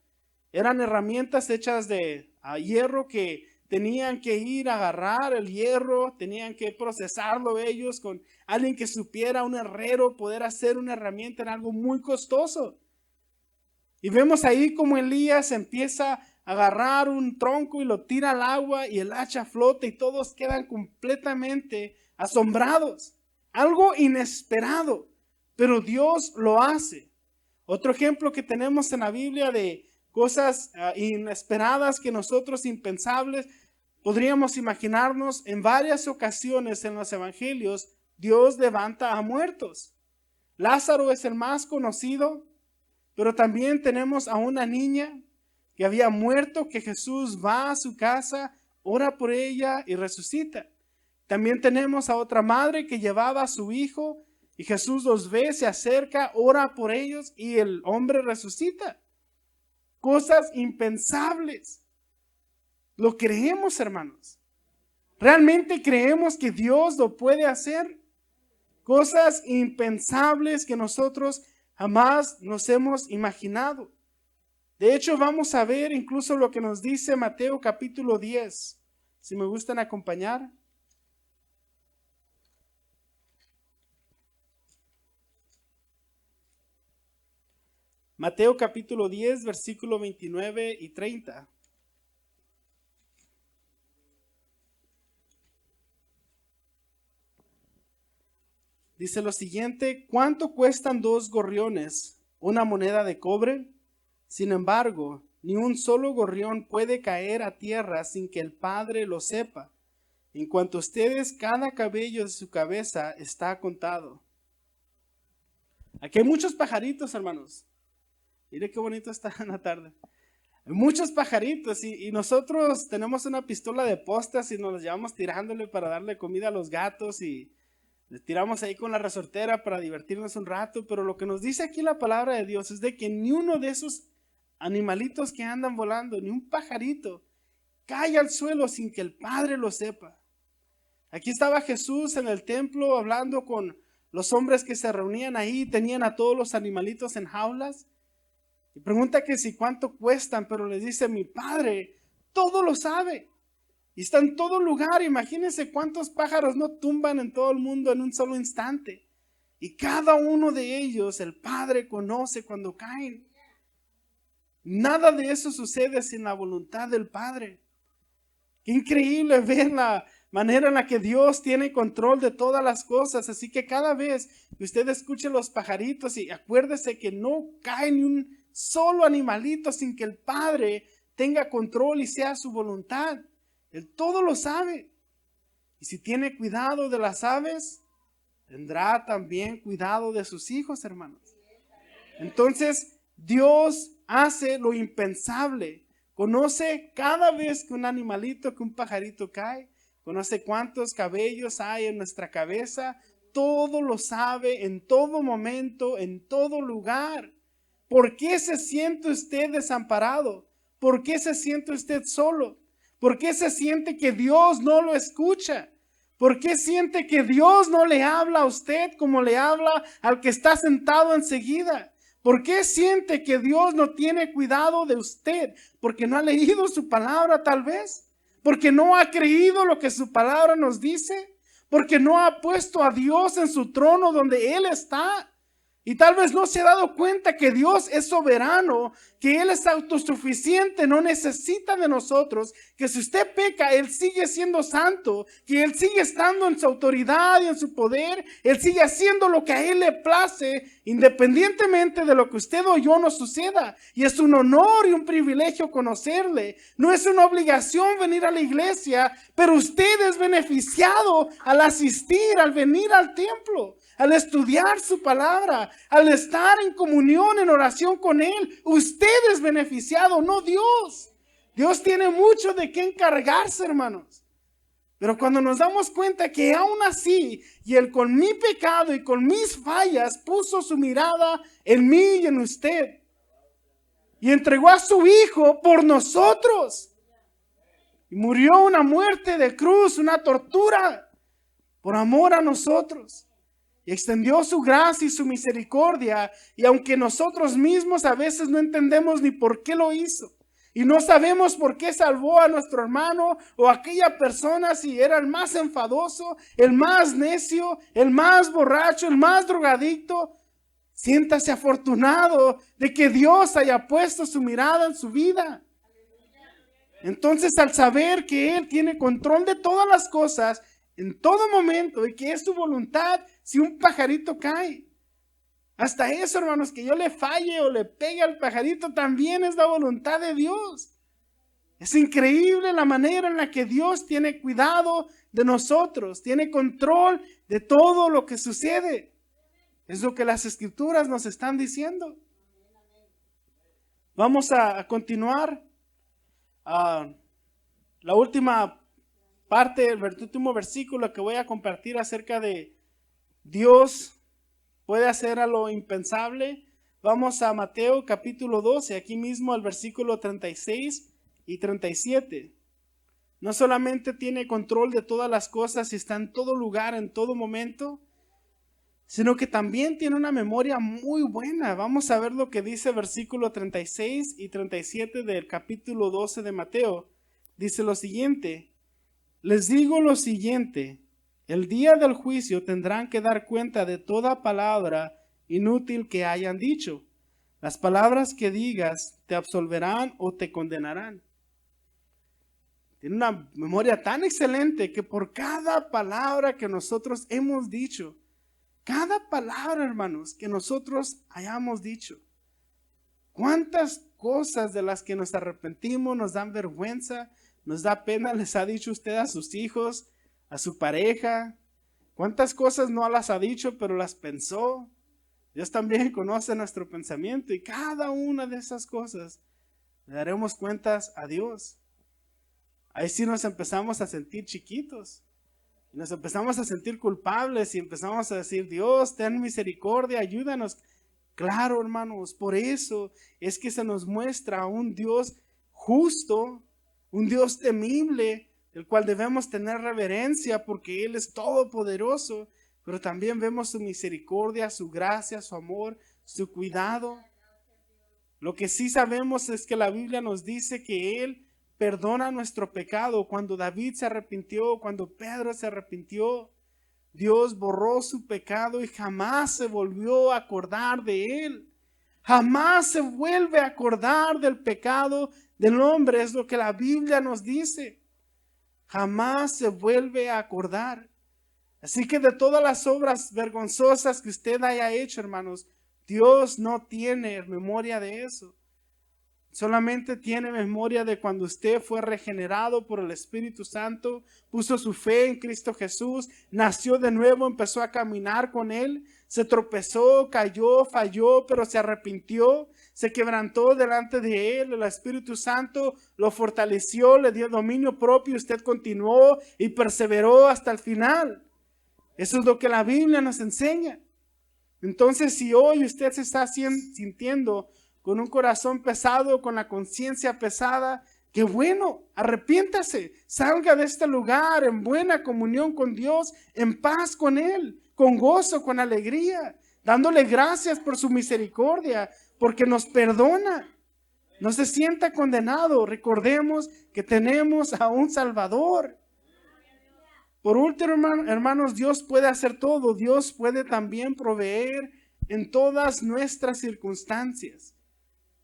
Eran herramientas hechas de hierro que tenían que ir a agarrar el hierro, tenían que procesarlo ellos con alguien que supiera, un herrero. Poder hacer una herramienta era algo muy costoso. Y vemos ahí como Elías empieza a agarrar un tronco y lo tira al agua y el hacha flota y todos quedan completamente asombrados. Algo inesperado, pero Dios lo hace. Otro ejemplo que tenemos en la Biblia de cosas inesperadas que nosotros, impensables, podríamos imaginarnos. En varias ocasiones en los evangelios, Dios levanta a muertos. Lázaro es el más conocido, pero también tenemos a una niña que había muerto, que Jesús va a su casa, ora por ella y resucita. También tenemos a otra madre que llevaba a su hijo y Jesús los ve, se acerca, ora por ellos y el hombre resucita. Cosas impensables. ¿Lo creemos, hermanos? ¿Realmente creemos que Dios lo puede hacer? Cosas impensables que nosotros jamás nos hemos imaginado. De hecho, vamos a ver incluso lo que nos dice Mateo capítulo 10. Si me gustan acompañar. Mateo capítulo 10, versículo 29 y 30. Dice lo siguiente: ¿cuánto cuestan 2 gorriones, una moneda de cobre? Sin embargo, ni un solo gorrión puede caer a tierra sin que el Padre lo sepa. En cuanto a ustedes, cada cabello de su cabeza está contado. Aquí hay muchos pajaritos, hermanos. Mire qué bonito está en la tarde. Hay muchos pajaritos y nosotros tenemos una pistola de postas y nos los llevamos tirándole para darle comida a los gatos y les tiramos ahí con la resortera para divertirnos un rato. Pero lo que nos dice aquí la palabra de Dios es de que ni uno de esos animalitos que andan volando, ni un pajarito, cae al suelo sin que el Padre lo sepa. Aquí estaba Jesús en el templo hablando con los hombres que se reunían ahí, tenían a todos los animalitos en jaulas. Y pregunta que si cuánto cuestan, pero les dice: mi Padre todo lo sabe. Y está en todo lugar. Imagínense cuántos pájaros no tumban en todo el mundo en un solo instante. Y cada uno de ellos el Padre conoce cuando caen. Nada de eso sucede sin la voluntad del Padre. Qué increíble ver la manera en la que Dios tiene control de todas las cosas. Así que cada vez que usted escuche los pajaritos, y acuérdese que no cae ni un solo animalito sin que el Padre tenga control y sea su voluntad. Él todo lo sabe. Y si tiene cuidado de las aves, tendrá también cuidado de sus hijos, hermanos. Entonces, Dios hace lo impensable. Conoce cada vez que un animalito, que un pajarito cae. Conoce cuántos cabellos hay en nuestra cabeza. Todo lo sabe en todo momento, en todo lugar. ¿Por qué se siente usted desamparado? ¿Por qué se siente usted solo? ¿Por qué se siente que Dios no lo escucha? ¿Por qué siente que Dios no le habla a usted como le habla al que está sentado enseguida? ¿Por qué siente que Dios no tiene cuidado de usted? ¿Porque no ha leído su palabra tal vez? ¿Porque no ha creído lo que su palabra nos dice? ¿Porque no ha puesto a Dios en su trono donde Él está? Y tal vez no se ha dado cuenta que Dios es soberano, que Él es autosuficiente, no necesita de nosotros, que si usted peca, Él sigue siendo santo, que Él sigue estando en su autoridad y en su poder, Él sigue haciendo lo que a Él le place, independientemente de lo que usted o yo nos suceda. Y es un honor y un privilegio conocerle. No es una obligación venir a la iglesia, pero usted es beneficiado al asistir, al venir al templo, al estudiar su palabra, al estar en comunión, en oración con Él. Usted es beneficiado, no Dios. Dios tiene mucho de qué encargarse, hermanos. Pero cuando nos damos cuenta que aún así, y Él con mi pecado y con mis fallas, puso su mirada en mí y en usted, y entregó a su Hijo por nosotros, y murió una muerte de cruz, una tortura, por amor a nosotros. Y extendió su gracia y su misericordia. Y aunque nosotros mismos a veces no entendemos ni por qué lo hizo, y no sabemos por qué salvó a nuestro hermano o a aquella persona, si era el más enfadoso, el más necio, el más borracho, el más drogadicto, siéntase afortunado de que Dios haya puesto su mirada en su vida. Entonces, al saber que Él tiene control de todas las cosas, en todo momento, y que es su voluntad, si un pajarito cae, hasta eso, hermanos, que yo le falle o le pegue al pajarito, también es la voluntad de Dios. Es increíble la manera en la que Dios tiene cuidado de nosotros, tiene control de todo lo que sucede. Es lo que las Escrituras nos están diciendo. Vamos a continuar. La última parte, el último versículo que voy a compartir acerca de Dios puede hacer a lo impensable. Vamos a Mateo capítulo 12, aquí mismo el versículo 36 y 37. No solamente tiene control de todas las cosas y está en todo lugar, en todo momento, sino que también tiene una memoria muy buena. Vamos a ver lo que dice el versículo 36 y 37 del capítulo 12 de Mateo. Dice lo siguiente: les digo lo siguiente, el día del juicio tendrán que dar cuenta de toda palabra inútil que hayan dicho. Las palabras que digas te absolverán o te condenarán. Tiene una memoria tan excelente que por cada palabra que nosotros hemos dicho, cada palabra, hermanos, que nosotros hayamos dicho, cuántas cosas de las que nos arrepentimos nos dan vergüenza, nos da pena, les ha dicho usted a sus hijos, a su pareja. ¿Cuántas cosas no las ha dicho, pero las pensó? Dios también conoce nuestro pensamiento y cada una de esas cosas le daremos cuentas a Dios. Ahí sí nos empezamos a sentir chiquitos. Nos empezamos a sentir culpables y empezamos a decir: Dios, ten misericordia, ayúdanos. Claro, hermanos, por eso es que se nos muestra un Dios justo, un Dios temible, del cual debemos tener reverencia porque Él es todopoderoso, pero también vemos su misericordia, su gracia, su amor, su cuidado. Lo que sí sabemos es que la Biblia nos dice que Él perdona nuestro pecado. Cuando David se arrepintió, cuando Pedro se arrepintió, Dios borró su pecado y jamás se volvió a acordar de él. Jamás se vuelve a acordar del pecado del hombre, es lo que la Biblia nos dice. Jamás se vuelve a acordar. Así que de todas las obras vergonzosas que usted haya hecho, hermanos, Dios no tiene memoria de eso. Solamente tiene memoria de cuando usted fue regenerado por el Espíritu Santo, puso su fe en Cristo Jesús, nació de nuevo, empezó a caminar con Él, se tropezó, cayó, falló, pero se arrepintió, se quebrantó delante de Él. El Espíritu Santo lo fortaleció, le dio dominio propio, usted continuó y perseveró hasta el final. Eso es lo que la Biblia nos enseña. Entonces, si hoy usted se está sintiendo con un corazón pesado, con la conciencia pesada, qué bueno, arrepiéntase, salga de este lugar en buena comunión con Dios, en paz con Él, con gozo, con alegría, dándole gracias por su misericordia, porque nos perdona. No se sienta condenado. Recordemos que tenemos a un Salvador. Por último, hermanos, Dios puede hacer todo. Dios puede también proveer en todas nuestras circunstancias.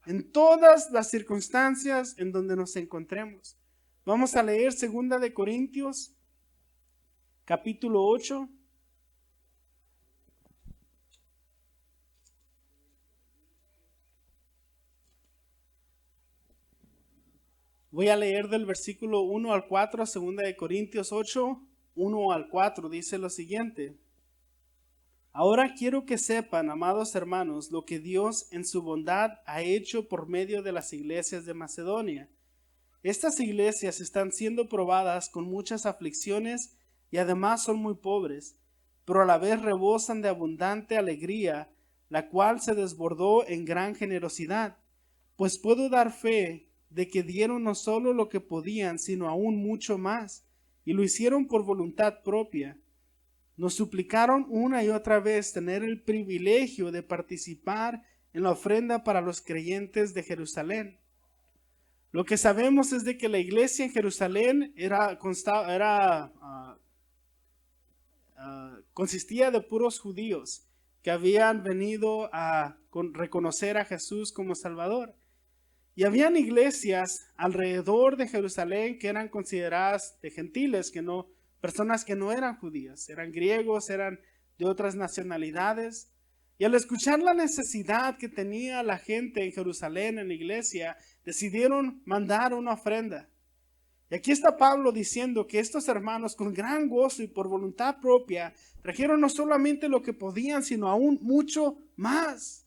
En todas las circunstancias en donde nos encontremos. Vamos a leer 2 de Corintios, capítulo 8. Voy a leer del versículo 1 al 4, 2 de Corintios 8, 1 al 4, dice lo siguiente. Ahora quiero que sepan, amados hermanos, lo que Dios en su bondad ha hecho por medio de las iglesias de Macedonia. Estas iglesias están siendo probadas con muchas aflicciones y además son muy pobres, pero a la vez rebosan de abundante alegría, la cual se desbordó en gran generosidad. Pues puedo dar fe de que dieron no solo lo que podían, sino aún mucho más, y lo hicieron por voluntad propia. Nos suplicaron una y otra vez tener el privilegio de participar en la ofrenda para los creyentes de Jerusalén. Lo que sabemos es de que la iglesia en Jerusalén consistía de puros judíos que habían venido a reconocer a Jesús como Salvador. Y habían iglesias alrededor de Jerusalén que eran consideradas de gentiles, personas que no eran judías, eran griegos, eran de otras nacionalidades. Y al escuchar la necesidad que tenía la gente en Jerusalén, en la iglesia, decidieron mandar una ofrenda. Y aquí está Pablo diciendo que estos hermanos, con gran gozo y por voluntad propia, trajeron no solamente lo que podían, sino aún mucho más.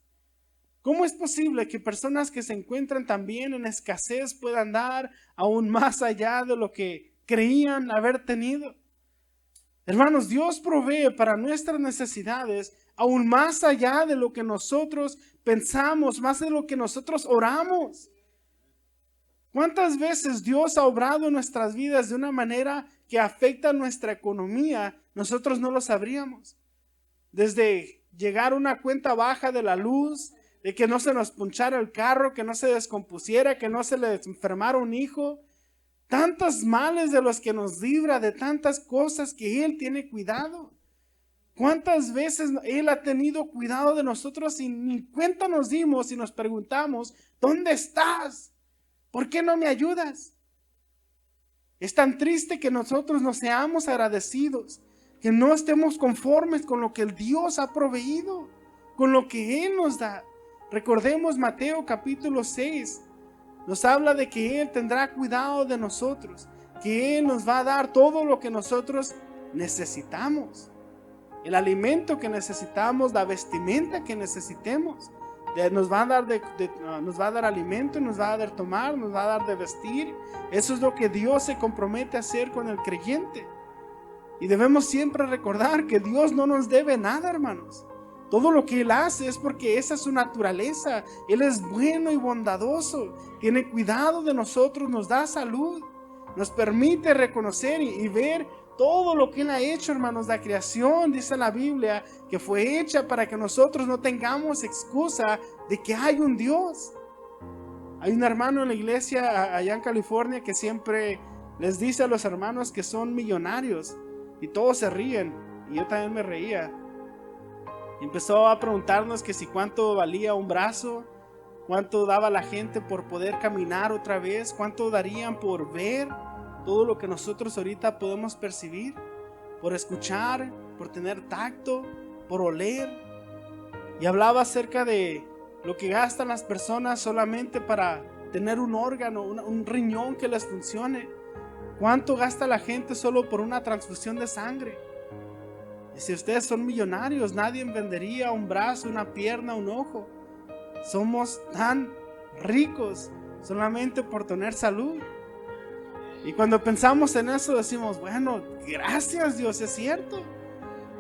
¿Cómo es posible que personas que se encuentran también en escasez puedan dar aún más allá de lo que creían haber tenido? Hermanos, Dios provee para nuestras necesidades aún más allá de lo que nosotros pensamos, más de lo que nosotros oramos. ¿Cuántas veces Dios ha obrado en nuestras vidas de una manera que afecta nuestra economía? Nosotros no lo sabríamos. Desde llegar a una cuenta baja de la luz, de que no se nos punchara el carro, que no se descompusiera, que no se le enfermara un hijo. Tantos males de los que nos libra, de tantas cosas que Él tiene cuidado. ¿Cuántas veces Él ha tenido cuidado de nosotros y ni cuenta nos dimos y nos preguntamos, ¿dónde estás? ¿Por qué no me ayudas? Es tan triste que nosotros no seamos agradecidos, que no estemos conformes con lo que el Dios ha proveído, con lo que Él nos da. Recordemos Mateo capítulo 6. Nos habla de que Él tendrá cuidado de nosotros, que Él nos va a dar todo lo que nosotros necesitamos. El alimento que necesitamos, la vestimenta que necesitemos. Nos va a dar alimento, nos va a dar tomar, nos va a dar de vestir. Eso es lo que Dios se compromete a hacer con el creyente. Y debemos siempre recordar que Dios no nos debe nada, hermanos. Todo lo que Él hace es porque esa es su naturaleza. Él es bueno y bondadoso. Tiene cuidado de nosotros, nos da salud. Nos permite reconocer y ver todo lo que Él ha hecho, hermanos. La creación, dice la Biblia, que fue hecha para que nosotros no tengamos excusa de que hay un Dios. Hay un hermano en la iglesia allá en California que siempre les dice a los hermanos que son millonarios. Y todos se ríen. Y yo también me reía. Empezó a preguntarnos que si cuánto valía un brazo, cuánto daba la gente por poder caminar otra vez, cuánto darían por ver todo lo que nosotros ahorita podemos percibir, por escuchar, por tener tacto, por oler. Y hablaba acerca de lo que gastan las personas solamente para tener un órgano, un riñón que les funcione. ¿Cuánto gasta la gente solo por una transfusión de sangre? Y si ustedes son millonarios, nadie vendería un brazo, una pierna, un ojo. Somos tan ricos solamente por tener salud. Y cuando pensamos en eso decimos, bueno, gracias Dios, es cierto.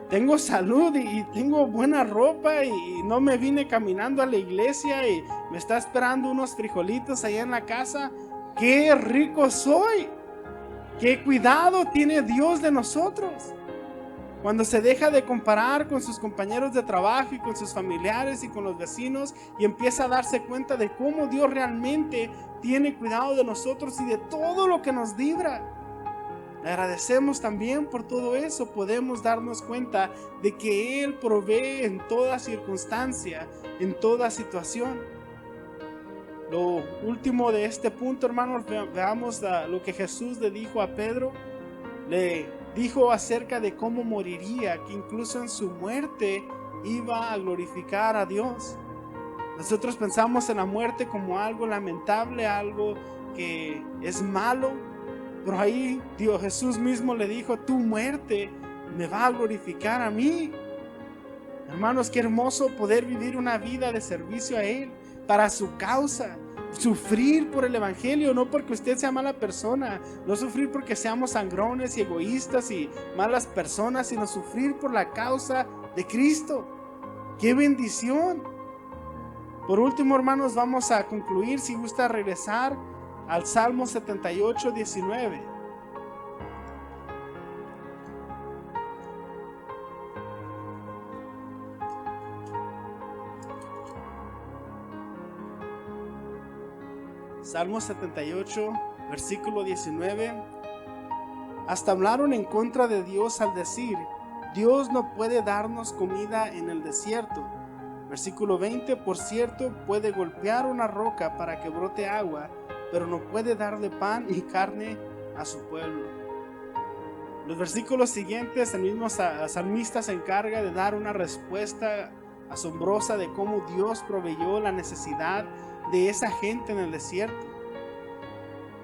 Tengo salud y tengo buena ropa y no me vine caminando a la iglesia y me está esperando unos frijolitos allá en la casa. ¡Qué rico soy! ¡Qué cuidado tiene Dios de nosotros! Cuando se deja de comparar con sus compañeros de trabajo y con sus familiares y con los vecinos y empieza a darse cuenta de cómo Dios realmente tiene cuidado de nosotros y de todo lo que nos libra. Le agradecemos también por todo eso. Podemos darnos cuenta de que Él provee en toda circunstancia, en toda situación. Lo último de este punto, hermanos, veamos lo que Jesús le dijo a Pedro. Le dijo acerca de cómo moriría, que incluso en su muerte iba a glorificar a Dios. Nosotros pensamos en la muerte como algo lamentable, algo que es malo. Pero ahí Jesús mismo le dijo, tu muerte me va a glorificar a mí. Hermanos, qué hermoso poder vivir una vida de servicio a Él, para su causa. Sufrir por el evangelio, no porque usted sea mala persona, no sufrir porque seamos sangrones y egoístas y malas personas, sino sufrir por la causa de Cristo. ¡Qué bendición! Por último, hermanos, vamos a concluir, si gusta regresar al Salmo 78, 19. Salmo 78, versículo 19. Hasta hablaron en contra de Dios al decir, Dios no puede darnos comida en el desierto. Versículo 20, por cierto, puede golpear una roca para que brote agua, pero no puede darle pan y carne a su pueblo. Los versículos siguientes, el mismo salmista se encarga de dar una respuesta asombrosa de cómo Dios proveyó la necesidad de esa gente en el desierto.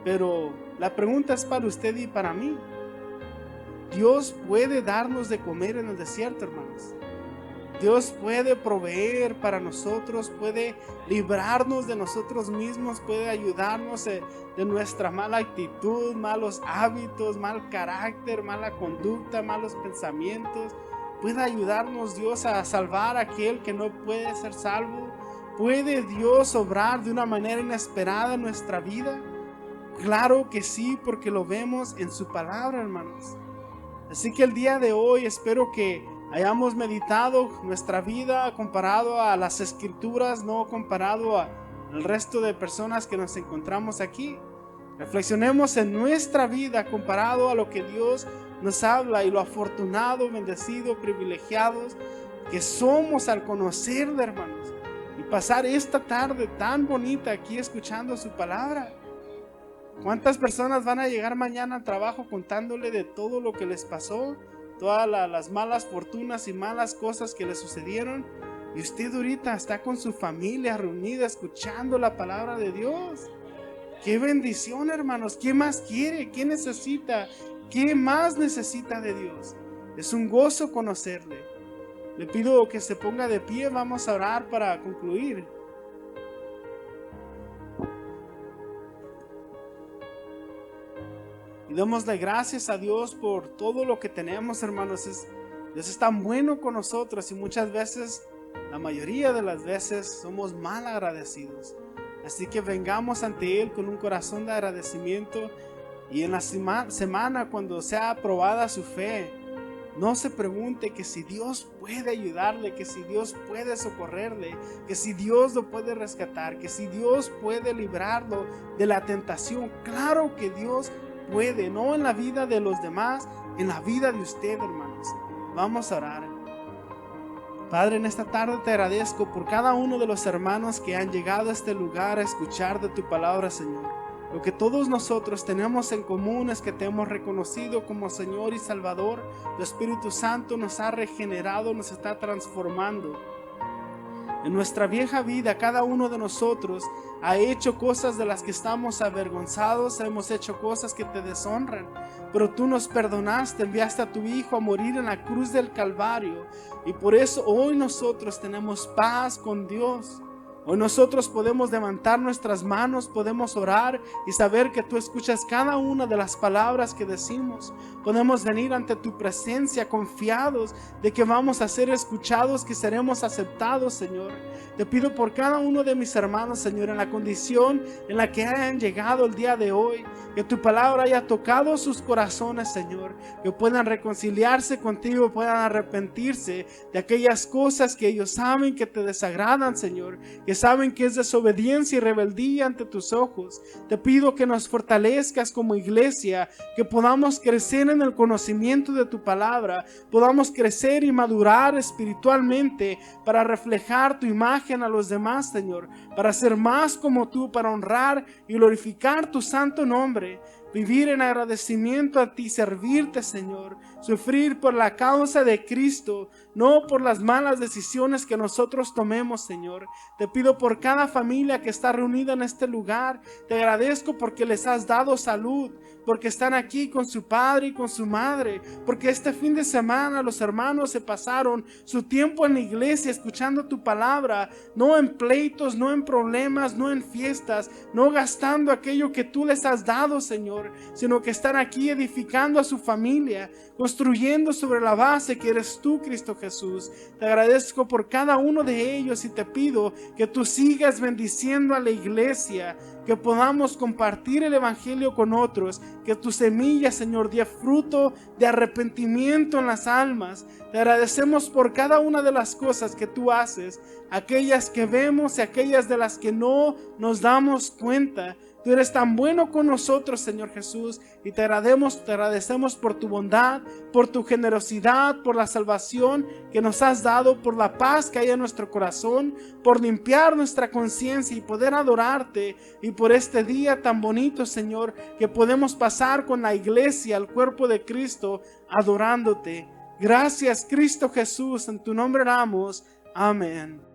Pero la pregunta es para usted y para mí. Dios puede darnos de comer en el desierto, hermanos. Dios puede proveer para nosotros, puede librarnos de nosotros mismos, puede ayudarnos de nuestra mala actitud, malos hábitos, mal carácter, mala conducta, malos pensamientos. Puede ayudarnos Dios a salvar a aquel que no puede ser salvo. ¿Puede Dios obrar de una manera inesperada en nuestra vida? Claro que sí, porque lo vemos en su palabra, hermanos. Así que el día de hoy espero que hayamos meditado nuestra vida comparado a las escrituras, no comparado al resto de personas que nos encontramos aquí. Reflexionemos en nuestra vida comparado a lo que Dios nos habla y lo afortunado, bendecido, privilegiados que somos al conocerle, hermanos, y pasar esta tarde tan bonita aquí escuchando su palabra. ¿Cuántas personas van a llegar mañana al trabajo contándole de todo lo que les pasó? Todas las malas fortunas y malas cosas que le sucedieron, y usted ahorita está con su familia reunida escuchando la palabra de Dios. ¡Qué bendición, hermanos! ¿Qué más quiere? ¿Qué necesita? ¿Qué más necesita de Dios? Es un gozo conocerle. Le pido que se ponga de pie, vamos a orar para concluir. Y démosle gracias a Dios por todo lo que tenemos, hermanos. Dios es tan bueno con nosotros y muchas veces, la mayoría de las veces, somos mal agradecidos. Así que vengamos ante Él con un corazón de agradecimiento y en la semana cuando sea aprobada su fe, no se pregunte que si Dios puede ayudarle, que si Dios puede socorrerle, que si Dios lo puede rescatar, que si Dios puede librarlo de la tentación. Claro que Dios puede, no en la vida de los demás, en la vida de usted, hermanos. Vamos a orar. Padre, en esta tarde te agradezco por cada uno de los hermanos que han llegado a este lugar a escuchar de tu palabra, Señor. Lo que todos nosotros tenemos en común es que te hemos reconocido como Señor y Salvador. Tu Espíritu Santo nos ha regenerado, nos está transformando. En nuestra vieja vida, cada uno de nosotros ha hecho cosas de las que estamos avergonzados, hemos hecho cosas que te deshonran, pero tú nos perdonaste, enviaste a tu Hijo a morir en la cruz del Calvario, y por eso hoy nosotros tenemos paz con Dios. Hoy nosotros podemos levantar nuestras manos, podemos orar y saber que tú escuchas cada una de las palabras que decimos. Podemos venir ante tu presencia confiados de que vamos a ser escuchados, que seremos aceptados, Señor. Te pido por cada uno de mis hermanos, Señor, en la condición en la que hayan llegado el día de hoy, que tu palabra haya tocado sus corazones, Señor, que puedan reconciliarse contigo, puedan arrepentirse de aquellas cosas que ellos saben que te desagradan, Señor, que saben que es desobediencia y rebeldía ante tus ojos. Te pido que nos fortalezcas como iglesia, que podamos crecer en el conocimiento de tu palabra, podamos crecer y madurar espiritualmente para reflejar tu imagen a los demás, Señor, para ser más como tú, para honrar y glorificar tu santo nombre. Vivir en agradecimiento a ti, servirte, Señor, sufrir por la causa de Cristo, no por las malas decisiones que nosotros tomemos, Señor. Te pido por cada familia que está reunida en este lugar, te agradezco porque les has dado salud, porque están aquí con su padre y con su madre, porque este fin de semana los hermanos se pasaron su tiempo en la iglesia escuchando tu palabra, no en pleitos, no en problemas, no en fiestas, no gastando aquello que tú les has dado, Señor, sino que están aquí edificando a su familia, construyendo sobre la base que eres tú, Cristo Jesús. Te agradezco por cada uno de ellos y te pido que tú sigas bendiciendo a la iglesia, que podamos compartir el evangelio con otros, que tu semilla, Señor, dé fruto de arrepentimiento en las almas. Te agradecemos por cada una de las cosas que tú haces, aquellas que vemos y aquellas de las que no nos damos cuenta. Tú eres tan bueno con nosotros, Señor Jesús, y te agradecemos por tu bondad, por tu generosidad, por la salvación que nos has dado, por la paz que hay en nuestro corazón, por limpiar nuestra conciencia y poder adorarte, y por este día tan bonito, Señor, que podemos pasar con la iglesia, el cuerpo de Cristo, adorándote. Gracias, Cristo Jesús, en tu nombre oramos. Amén.